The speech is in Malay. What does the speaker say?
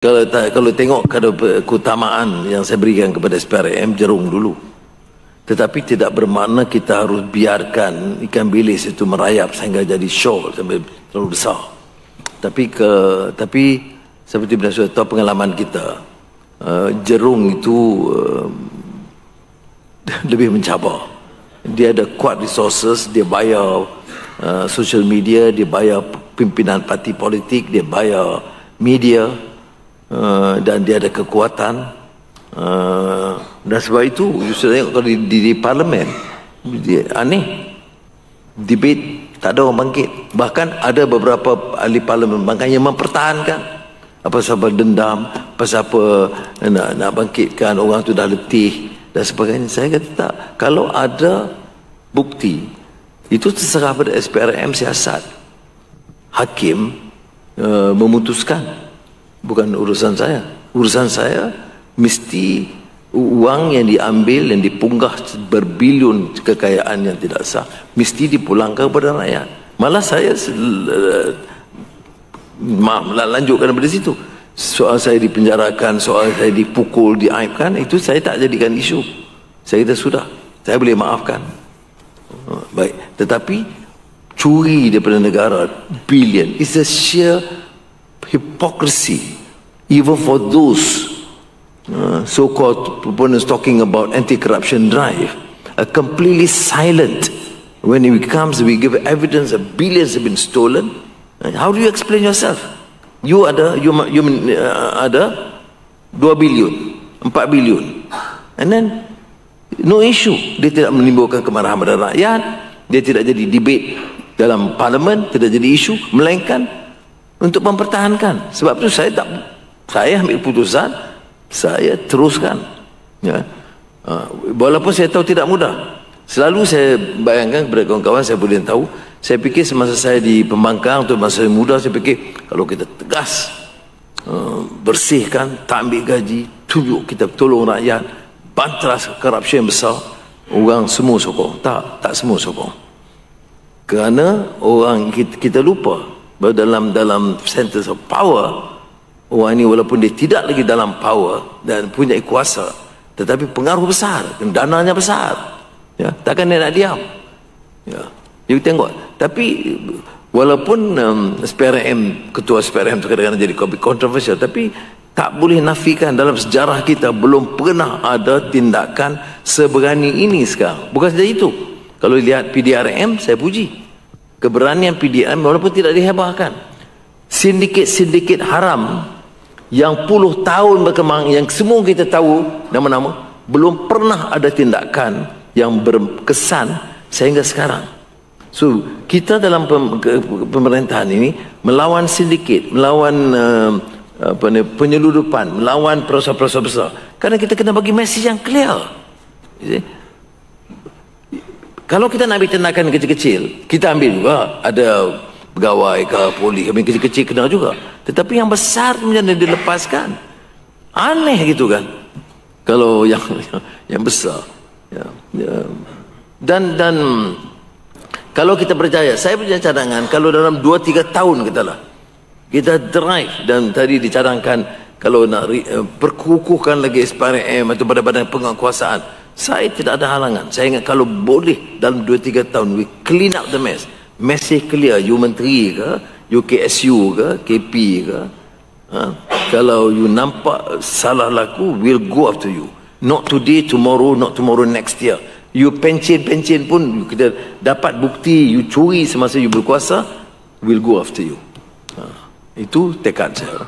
Kalau tengok keutamaan yang saya berikan kepada SPRM, jerung dulu. Tetapi tidak bermakna kita harus biarkan ikan bilis itu merayap sehingga jadi shoal sampai terlalu besar. Tapi seperti bila sudah tahu pengalaman kita, jerung itu lebih mencabar. Dia ada kuat resources, dia bayar social media, dia bayar pimpinan parti politik, dia bayar media, dan dia ada kekuatan, dan sebab itu you sudah tengok kalau di parlimen dia aneh, debate tak ada orang bangkit. Bahkan ada beberapa ahli parlimen bahkan yang mempertahankan apa sebab dendam, pasal apa nak bangkitkan orang tu dah letih dan sebagainya. Saya kata tak, kalau ada bukti itu terserah pada SPRM siasat, hakim memutuskan. Bukan urusan saya. Urusan saya mesti uang yang diambil, yang dipunggah berbilion kekayaan yang tidak sah, mesti dipulangkan kepada rakyat. Malah saya lanjutkan daripada situ. Soal saya dipenjarakan, soal saya dipukul, diaibkan, itu saya tak jadikan isu. Saya kata sudah, saya boleh maafkan. Baik, tetapi curi daripada negara bilion is a sheer hypocrisy, even for those so-called proponents talking about anti-corruption drive, are completely silent when it comes. We give evidence that billions have been stolen. How do you explain yourself? You ada 2 bilion, 4 bilion, and then no issue. Dia tidak menimbulkan kemarahan pada rakyat, dia tidak jadi debate dalam parlimen, tidak jadi isu, melainkan untuk mempertahankan. Sebab itu saya ambil putusan, saya teruskan, ya. Walaupun saya tahu tidak mudah. Selalu saya bayangkan kepada kawan-kawan, saya boleh tahu, saya fikir semasa saya di pembangkang untuk masa muda, saya fikir kalau kita tegas, bersihkan, tak ambil gaji, tunjuk kita tolong rakyat, bantras korupsi yang besar, orang semua sokong. Tak semua sokong. Kerana orang kita lupa bahawa dalam centers of power, orang ini walaupun dia tidak lagi dalam power dan punya kuasa, tetapi pengaruh besar, dananya besar, ya, takkan dia nak diam, ya. Jadi tengok, tapi walaupun ketua SPRM itu kadang-kadang jadi kontroversial, tapi tak boleh nafikan dalam sejarah kita belum pernah ada tindakan seberani ini sekarang. Bukan saja itu, kalau lihat PDRM, saya puji keberanian PDRM walaupun tidak dihebahkan. Sindiket-sindiket haram yang puluh tahun berkembang, yang semua kita tahu nama-nama, belum pernah ada tindakan yang berkesan sehingga sekarang. So kita dalam pemerintahan ini melawan sindiket, melawan penyeludupan, melawan perosa-perosa besar, kerana kita kena bagi mesej yang clear. Kalau kita nak ambil tindakan kecil-kecil, kita ambil juga, ada pegawai ke polis, kami kecil-kecil kena juga. Tetapi yang besar macam mana dilepaskan? Aneh gitu kan. Kalau yang besar, ya. Dan kalau kita percaya, saya punya cadangan, kalau dalam 2-3 tahun kita drive, dan tadi dicadangkan kalau nak perkukuhkan lagi SPRM atau badan-badan penguasaan, saya tidak ada halangan. Saya ingat kalau boleh dalam 2-3 tahun we clean up the mess. Message clear, you menteri ke, you KSU ke, KP ke, kalau you nampak salah laku, we'll go after you. Not today, tomorrow, not tomorrow, next year. You pencen pun, kita dapat bukti you curi semasa you berkuasa, we'll go after you. Itu tekad saya.